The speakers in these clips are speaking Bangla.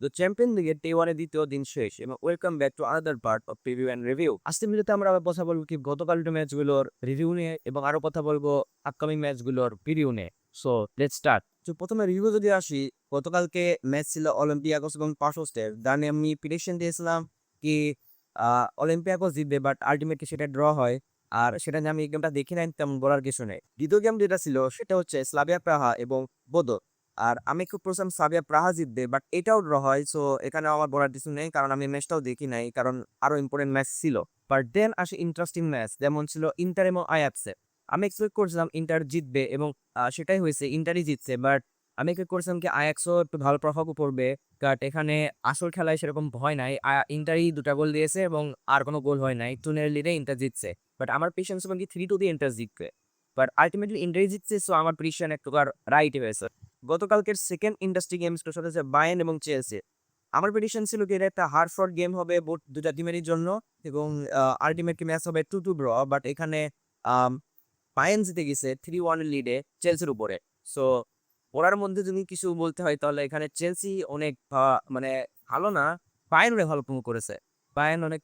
তো চ্যাম্পিয়ন লিগের ডে 1 এর দ্বিতীয় দিন শেষ এবং welcome back to another part of preview and review. আজকের ভিডিওতে আমরা আবার কথা বলবো কি গতকালকের ম্যাচগুলোর রিভিউ নিয়ে এবং আরো কথা বলবো আপকামিং ম্যাচগুলোর প্রিভিউ নিয়ে। So let's start. তো প্রথমে রিভিউ যদি আসি, গতকালকে ম্যাচ ছিল অলিম্পিয়াকোস এবং পাসোস্টের। দানে আমি প্রেডিকশন দিয়েছিলাম কি অলিম্পিয়াকোস জিতবে, বাট আলটিমেটলি সেটা ড্র হয়। আর সেটা নিয়ে আমি এই গেমটা দেখি নাই, তেমন বলার কিছু নেই। দ্বিতীয় গেম যেটা ছিল সেটা হচ্ছে স্লাভিয়া প্রাহা এবং বোদো। আর আমি খুব প্রথম সাবিয়া প্রাহা জিতবে, বাট এটাও ড্র হয়। সো এখানে আমার বলার কিছু নেই, কারণ আমি ম্যাচটাও দেখি নাই, কারণ আরো ইম্পর্টেন্ট ম্যাচ ছিল। বাট দেন আসে ইন্টারেস্টিং ম্যাচ, যেমন ছিল ইন্টার এবং আয়াক্সে। আমি এক্সপেক্ট করছিলাম ইন্টার জিতবে এবং সেটাই হয়েছে, ইন্টারই জিতছে। বাট আমি এক্সপেক্ট করছিলাম কি আয়াক্সও একটু ভালো প্রভাব পড়বে, বাট এখানে আসল খেলায় সেরকম ভয় নাই। ইন্টারই 2টা গোল দিয়েছে এবং আর কোনো গোল হয় নাই, 2-0 লিডে ইন্টার জিতছে। বাট আমার পেশেন্স এবং কি 3-2 দিয়ে ইন্টার জিতবে, বাট আলটিমেটলি ইন্টারই জিতছে। সো আমার প্রিডিকশন একটু রাইট হয়েছে। গতকালকের সেকেন্ড ইন্ডাস্ট্রি গেমস সেটা হচ্ছে বায়ার্ন এবং চেলসি। আমার প্রেডিকশন ছিল কি এটা একটা হার্ড ফট গেম হবে বোথ দুটা টিমেরই জন্য এবং আলটিমেটলি ম্যাচ হবে 2-2 ড্র। বাট এখানে আম, বায়ার্ন জিতে গেছে 3-1 লিডে চেলসির উপরে। সো ওরার মধ্যে যদি কিছু বলতে হয় তাহলে এখানে চেলসি অনেক মানে ভালো না, বায়ার্ন অনেক ভালো প্রমো করেছে। বায়ার্ন অনেক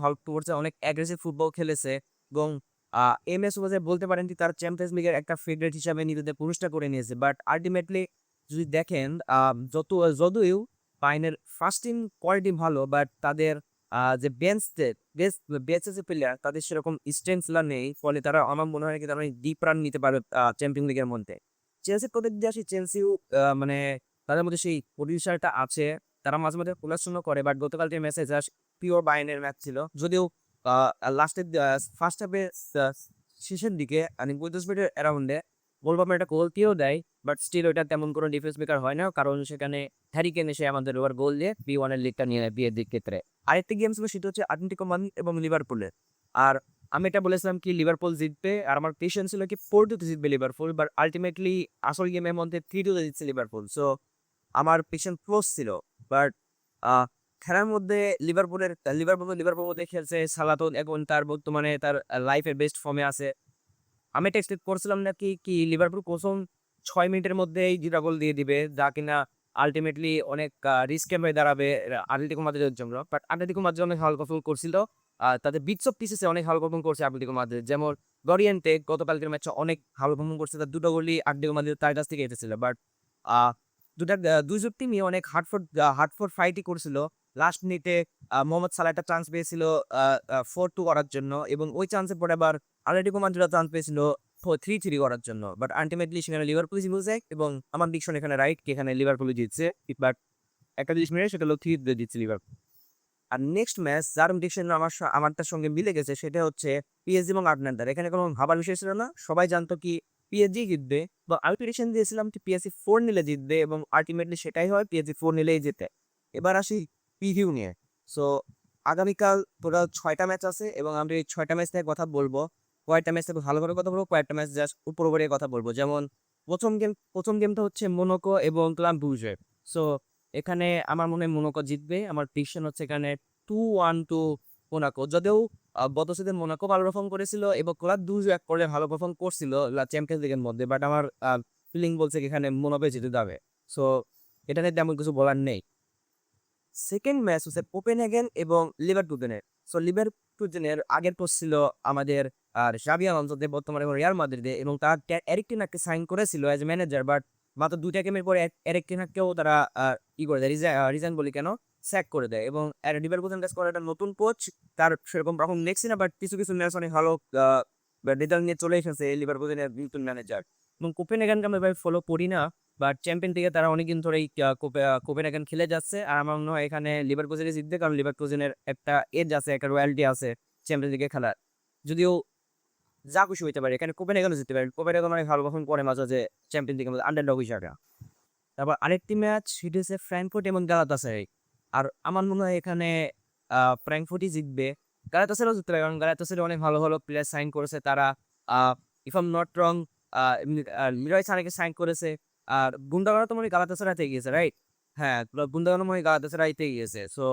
ভালো করছে, অনেক অ্যাগ্রেসিভ ফুটবল খেলেছে এবং এমএস ওয়াজে বলতে পারেন কি তার চ্যাম্পিয়ন্স লিগের একটা ফেভারিট হিসাবে নিজেদের প্রতিষ্ঠা করে নিয়েছে। বাট আলটিমেটলি যদি দেখেন যদিও বাইনের ফার্স্ট টিম কোয়ালিটি ভালো, বাট তাদের যে বেঞ্চে যে প্লেয়ার তাদের সেরকম স্ট্রেংথ নেই, ফলে তারা আমার মনে হয় কি তারা ডিপ রান নিতে পারে চ্যাম্পিয়ন লিগের মধ্যে। চেলসির কথা যদি আসি, চেলসিও মানে তাদের মধ্যে সেই প্রডিউসারটা আছে, তারা মাঝে মাঝে পড়াশোনা করে। বাট গতকাল যে ম্যাচে জাস্ট পিওর বাইনের ম্যাচ ছিল, যদিও লাস্টের ফার্স্ট হাফে শেষের দিকে মানে 45 মিনিটের অ্যারাউন্ডে গোলবাম্বার একটা গোল দিয়েও দেয়, বাট স্টিল ওইটা তেমন কোনো ডিফেন্স মেকার হয় না, কারণ সেখানে হ্যারি কেন এসে আমাদের ওভার গোল দিয়ে বি1 এর লিগটা নিয়ে নেয় বিয়ের দিক ক্ষেত্রে। আরেকটি গেম ছিল সেটা হচ্ছে আটলেটিকো মাদ্রিদ এবং লিভারপুলের। আর আমি এটা বলেছিলাম কি লিভারপুল জিতবে, আর আমার পেশেন্স ছিল কি 4-2 জিতবে লিভারপুল, বাট আলটিমেটলি আসল গেমের মধ্যে 3-2 জিতছে লিভারপুল। সো আমার পেশেন্স ক্লোজ ছিল। বাট খেলার মধ্যে লিভারপুল মধ্যে খেলছে সালাহ, এখন তার বর্তমানে তার লাইফের বেস্ট ফর্মে আছে। আমি এটা এক্সপেক্ট করছিলাম নাকি কি লিভারপুল প্রথম 6 মিনিটের মধ্যেই 2টা গোল দিয়ে দিবে, যা কিনা আলটিমেটলি অনেক রিস্কের হয়ে দাঁড়াবে আটলেটিকো মাদ্রিদের জন্য। বাট আটলেটিকো মাদ্রিদ অনেক হালকা পারফর্ম করছিল, তাদের বিটস অফ পিসেসে অনেক ভালো পারফর্ম করছে আটলেটিকো মাদ্রিদ। যেমন গরিয়েন্তে গতকালকের ম্যাচে অনেক ভালো পারফর্ম করছে, তার 2টা গোলই আটলেটিকো মাদ্রিদ তার কাছ থেকে এসেছিল। বাট দুইজন টিমই অনেক হার্ডফোর ফাইটই করছিল। লাস্ট মিনিটে মোহাম্মদ সালাহ একটা চান্স পেয়েছিল 4-2 করার জন্য, এবং ওই চান্সের পরে আবার আটলেটিকো মাদ্রিদ চান্স পেয়েছিল 3-3 করার জন্য। বাট আলটিমেটলি সেখানে লিভারপুল জিতে, এবং আমার ডিকশন এখানে রাইট কি এখানে লিভারপুল জিতছে। বাট একটা জিনিস মেরে সেটা হলো 3 জিতছে লিভারপুল। আর নেক্সট ম্যাচ যার ডিকশন আমারটার সঙ্গে মিলে গেছে সেটা হচ্ছে পিএসজি এবং আটলান্টার। এখানে কোনো ভাবার বিষয় ছিল না, সবাই জানতো কি পিএসজি জিতবে, বা আমি প্রেডিকশন দিয়েছিলাম কি পিএসজি 4 নিলে জিতবে, এবং আলটিমেটলি সেটাই হয়, পিএসজি 4 নিলেই জিতে। এবার আসি প্রিভিউ নিয়ে। সো আগামীকাল টোটাল 6টা ম্যাচ আছে এবং আমরা এই 6টা ম্যাচ নিয়ে কথা বলবো। কয়েকটা ম্যাচ ভালো করে কথা বলবো, কয়েকটা ম্যাচ জাস্ট উপর উপরে কথা বলবো। যেমন প্রথম গেমটা হচ্ছে মোনাকো এবং ক্লাব ব্রুজে। সো এখানে আমার মনে হয় মোনাকো জিতবে। আমার প্রেডিকশন হচ্ছে এখানে 2-1 টু মোনাকো। যদিও গত সিজন মোনাকো ভালো পারফর্ম করেছিল এবং ক্লাব ব্রুজ এক পর্যায়ে ভালো পারফর্ম করছিল চ্যাম্পিয়ন্স লিগের মধ্যে, বাট আমার ফিলিং বলছে কি এখানে মোনাকো জিতে যাবে। সো এটা নিয়ে তেমন কিছু বলার নেই। সেকেন্ড ম্যাচ হচ্ছে কোপেনহেগেন এবং লিভারকুসেনের। সো লিভারকুসেনের আগের কোচ ছিল আমাদের আর শাবি আলোনসো, বর্তমানে রিয়াল মাদ্রিদে, এবং তার এরিক টেন হাগকে সাইন করেছিল অ্যাজ ম্যানেজার। বাট মাত্র 2টা গেমের পরে এরিক টেন হাগকেও তারা ই করে দেয়, রিজাইন বলি কেন, স্যাক করে দেয়। এবং লিভারকুসেন কাজ করে একটা নতুন কোচ, তার সেরকম রকম দেখছি না, বাট কিছু কিছু ম্যাচ অনেক ভালো রেজাল্ট নিয়ে চলে এসেছে লিভারকুসেনের নতুন ম্যানেজার। এবং কোপেনহেগেনকে আমি ভাই ফলো করি না, বাট চ্যাম্পিয়ন লিগে তারা অনেকদিন ধরেই কোপেনহেগেন খেলে যাচ্ছে। আর আমার মনে হয় এখানে লিভারকুসেনই জিতবে, কারণ লিভারকুসেনের একটা এজ আছে, একটা রয়্যালটি আছে চ্যাম্পিয়ন লিগে খেলার। যদিও যা খুশি হইতে পারে, এখানে কোপেনহেগেনও জিততে পারে। কোপেনহেগেন অনেক ভালো পারফর্ম করে মাঝে মাঝে চ্যাম্পিয়ন লিগের মধ্যে আন্ডারডগ হিসাবে। তারপর আরেকটি ম্যাচ সেটি হচ্ছে ফ্র্যাঙ্কফুর্ট এবং গালাতাসারাই। আর আমার মনে হয় এখানে ফ্র্যাঙ্কফুর্টই জিতবে। গালাতাসারাইও জিততে পারে, কারণ গালাতাসারাই অনেক ভালো ভালো প্লেয়ার সাইন করেছে তারা। If am not wrong, Leroy Sane sign করেছে। আর গুন্ডাগানও তো মনে হয় গালাতাসারাইতে গিয়েছে, রাইট? হ্যাঁ, গুন্ডাগানও মনে হয় গালাতাসারাইতে গিয়েছে। সো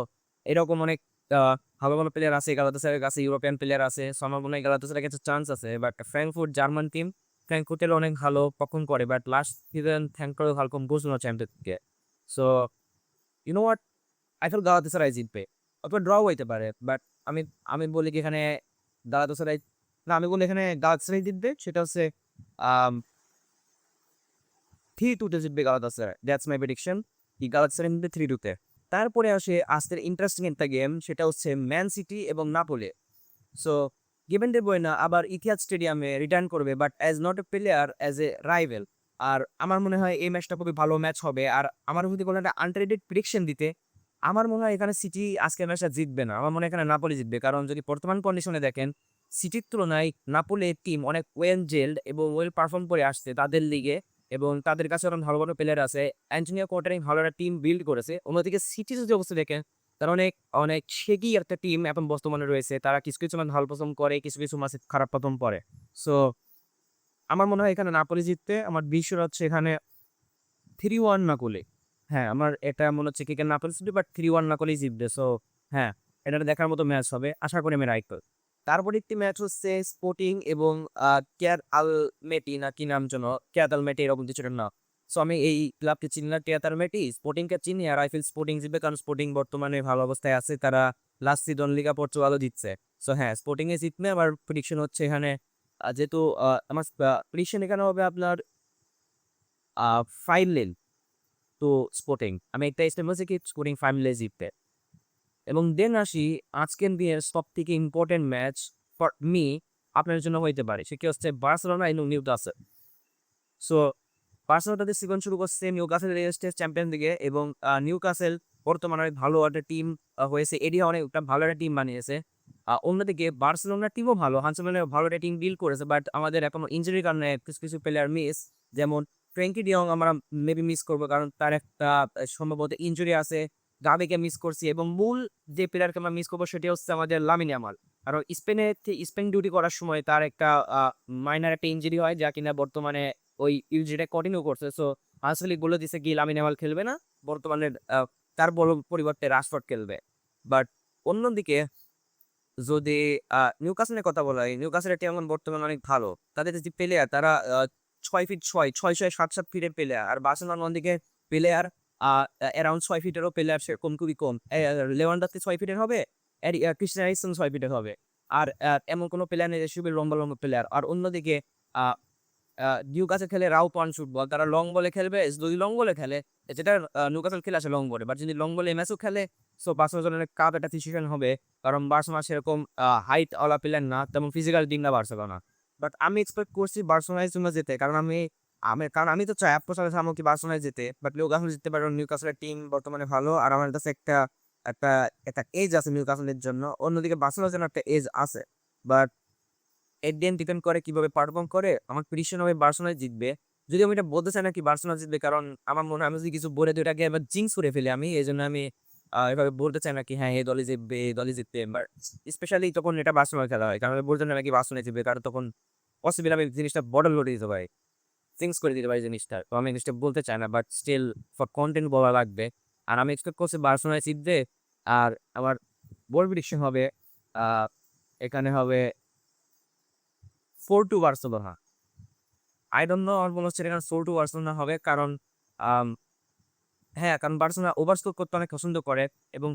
এরকম অনেক আহ, ভালো ভালো প্লেয়ার আছে গালাতাসারাইয়ের কাছে, ইউরোপিয়ান প্লেয়ার আছে। সো আমার মনে হয় গালাতাসারাইয়ের কাছে চান্স আছে। বাট ফ্র্যাঙ্কফুর্ট জার্মান টিম, ফ্র্যাঙ্কফুর্টের অনেক ভালো পারফর্ম করে, বাট লাস্ট সিজন ফ্র্যাঙ্কফুর্ট ভালো কম বুঝলো চ্যাম্পিয়ন থেকে। So you know what, I feel Galatasaray জিতবে অথবা ড্রও হইতে পারে, বাট আমি আমি বলি কি এখানে গালাতাসারাই, না আমি বলি এখানে গালাতাসারাই জিতবে, সেটা হচ্ছে 3-2 জিতবে গালাতাসারাই। দ্যাটস মাই প্রেডিকশন, কি গালাতাসারাই জিতবে 3-2। তারপরে আসে আজকের ইন্টারেস্টিং একটা গেম, সেটা হচ্ছে ম্যান সিটি এবং নাপোলি। সো গিভেন ডে বয়না আবার ইতিহাদ স্টেডিয়ামে রিটার্ন করবে, but as not a player, as a rival. আর আমার মনে হয় এই ম্যাচটা খুবই ভালো ম্যাচ হবে। আর আমার যদি কোনো একটা আনট্রেডেড প্রেডিকশন দিতে, আমার মনে হয় এখানে সিটি আজকের ম্যাচটা জিতবে না, আমার মনে হয় এখানে নাপোলি জিতবে। কারণ যদি বর্তমান কন্ডিশনে দেখেন, সিটির তুলনায় নাপোলির টিম অনেক ওয়েল জেলড এবং ওয়েল পারফর্ম করে আসছে তাদের লিগে, এবং তাদের কাছে অনেক ভালো ভালো প্লেয়ার আছে। অ্যান্টনিও কোয়াটারিং ভালো একটা টিম বিল্ড করেছে। অন্যদিকে সিটি যদি অবস্থা দেখেন, তারা অনেক অনেক শেকি একটা টিম এখন বর্তমানে রয়েছে। তারা কিছু কিছু ম্যাচ ভালো পারফর্ম করে, কিছু কিছু ম্যাচে খারাপ পারফর্ম করে। সো আমার মনে হয় এখানে নাপোলি জিততে। আমার বিশ্ব হচ্ছে এখানে 3-1 নাপোলি। হ্যাঁ, আমার এটা মনে হচ্ছে কি নাপোলি জিতবে, বাট 3-1 নাপোলি জিতবে। সো হ্যাঁ, এটা দেখার মতো ম্যাচ হবে, আশা করি আমি রাইট করব। তারপর একটি ম্যাচ হচ্ছে স্পোর্টিং এবং কেয়ার আলমেটি, না কি নাম যেন, কেয়াত আলমেটি এরকম কিছু একটা নাম। সো আমি এই ক্লাবকে চিনি না, কেয়াত আলমেটি। স্পোর্টিংকে চিনি, আর আই ফিল স্পোর্টিং জিতবে, কারণ স্পোর্টিং বর্তমানে ভালো অবস্থায় আছে। তারা লাস্ট সিজন লিগা পর্তুগালও জিতছে। সো হ্যাঁ, স্পোর্টিং এ জিতবে। আমার প্রেডিকশন হচ্ছে এখানে যেহেতু আমার প্রেডিকশন এখানে হবে আপনার 5-0 তো স্পোর্টিং। আমি একটা স্টেপ বলছি কি স্পোর্টিং 5-0 জিতবে। এবং দেন আসি আজকের দিনের সব থেকে ইম্পর্টেন্ট ম্যাচ ফর মি, আপনার জন্য হইতে পারে, সেটি হচ্ছে বার্সেলোনা এবং নিউক্যাসল। সো বার্সেলোনা তাদের সিজন শুরু করছে নিউক্যাসল চ্যাম্পিয়ন দিকে, এবং নিউক্যাসল বর্তমানে অনেক ভালো একটা টিম হয়েছে, এরিয়া অনেক একটা ভালো একটা টিম বানিয়েছে। অন্যদিকে বার্সেলোনার টিমও ভালো, হানসেমেনের ভালো একটা টিম বিল্ড করেছে, বাট আমাদের এখনো ইঞ্জুরির কারণে কিছু কিছু প্লেয়ার মিস, যেমন ফ্র্যাঙ্কি ডিয়ং আমরা মেবি মিস করবো, কারণ তার একটা সম্ভবত ইঞ্জুরি আছে। গাবিকে মিস করছি, এবং মূল যে প্লেয়ারকে আমরা মিস করবো সেটি হচ্ছে আমাদের লামিন ইয়ামাল। কারণ স্পেন ডিউটি করার সময় তার একটা মাইনার একটা ইঞ্জুরি হয়, যা কিনা বর্তমানে ওই ইউজিটা কন্টিনিউ করছে। সো আসলে বলে দিছে কি লামিন ইয়ামাল খেলবে না বর্তমানে, তার পরিবর্তে রাশফোর্ড খেলবে। বাট অন্যদিকে যদি নিউক্যাসলের কথা বলা হয়, নিউক্যাসলের টিম এখন বর্তমানে অনেক ভালো। তাদের যে প্লেয়ার তারা 6 ফিট 6, 6-7 ফিটের প্লেয়ার। আর বার্সেলোনার অন্যদিকে প্লেয়ার অ্যারাউন্ড 6 ফিটেরও প্লেয়ার সেরকম খুবই কম। লেভানডস্কি 6 ফিটের হবে, ক্রিস্টিয়ান এরিকসন 6 ফিটের হবে। আর এমন কোনো প্লেয়ার নেই যে খুবই লম্বা লম্বা প্লেয়ার। আর অন্যদিকে আহ নিউক্যাসল খেলে রাউট ওয়ান শুট বল, তারা লং বলে খেলবে। যদি লং বলে খেলে, যেটা নিউক্যাসল খেলে আসে লং বলে, বাট যদি লং বলে ম্যাচও খেলে, সো বার্সেলোনার কাপ একটা সিচুয়েশন হবে। কারণ বার্সেলোনা সেরকম হাইট ওয়ালা প্লেয়ার না, তেমন ফিজিক্যাল টিম না বার্সেলোনা। বাট আমি এক্সপেক্ট করছি বার্সেলোনার জন্য যেতে, কারণ আমি তো চাই আপনার সাথে সামো কি বার্সেলোনায় যেতে, বাট নিউক্যাসল জিততে পারে। নিউক্যাসলের টিম বর্তমানে ভালো, আর আমার কাছে একটা একটা একটা এজ আছে নিউক্যাসলের জন্য। অন্যদিকে বার্সেলোনার জন্য একটা এজ আছে, but at the end depend করে কিভাবে পারফর্ম করে। আমার প্রেডিকশন হবে বার্সেলোনা জিতবে। যদি আমি এটা বলতে চাই না কি বার্সেলোনা জিতবে, কারণ আমার মনে হয় আমি যদি কিছু বলে দিই ওটাকে এবার জিঙ্কস করে ফেলি আমি, এই জন্য আমি এভাবে বলতে চাই না কি হ্যাঁ এই দলই জিতবে, এই দলই জিতবে। এবার স্পেশালি তখন এটা বার্সেলোনা খেলা হয়, কারণ আমি বলতে চাই না কি বার্সেলোনা জিতবে, কারণ তখন পসিবল আমি জিনিসটা বদল করে দিতে পারি, জিঙ্কস করে দিতে পারি জিনিসটা। তো আমি জিনিসটা বলতে চাই না, বাট স্টিল ফর কন্টেন্ট বলা লাগবে। আর আমি এক্সপেক্ট করছি বার্সেলোনা জিতবে। আর আমার বড় প্রেডিকশন হবে এখানে হবে 4-2 বার্সেলোনা। আই ডোন্ট নো, আমার মনে হচ্ছে এখানে 4-2 বার্সেলোনা হবে, কারণ আম, হ্যাঁ, কারণ বার্সেলোনা ওভারস্কোর করতে অনেক পছন্দ করে। এবং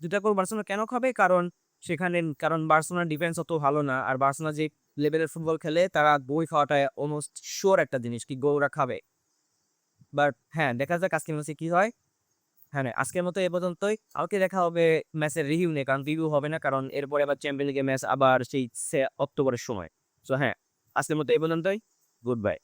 2টা গোল বার্সেলোনা কেন খাবে, কারণ বার্সেলোনার ডিফেন্স অত ভালো না। আর বার্সেলোনা যে লেভেলের ফুটবল খেলে, তারা বই খাওয়াটা অলমোস্ট শিওর একটা জিনিস কি গোলরা খাবে। বাট হ্যাঁ, দেখা যাক আজকের ম্যাচে কি হয়। হ্যাঁ, আজকের মতো এ পর্যন্তই। কালকে দেখা হবে ম্যাচের রিভিউ নিয়ে, কারণ রিভিউ হবে না, কারণ এরপরে আবার চ্যাম্পিয়ন লিগের ম্যাচ আবার সেই অক্টোবরের সময়। সো হ্যাঁ, আজকের মতো এ পর্যন্তই। Good bye.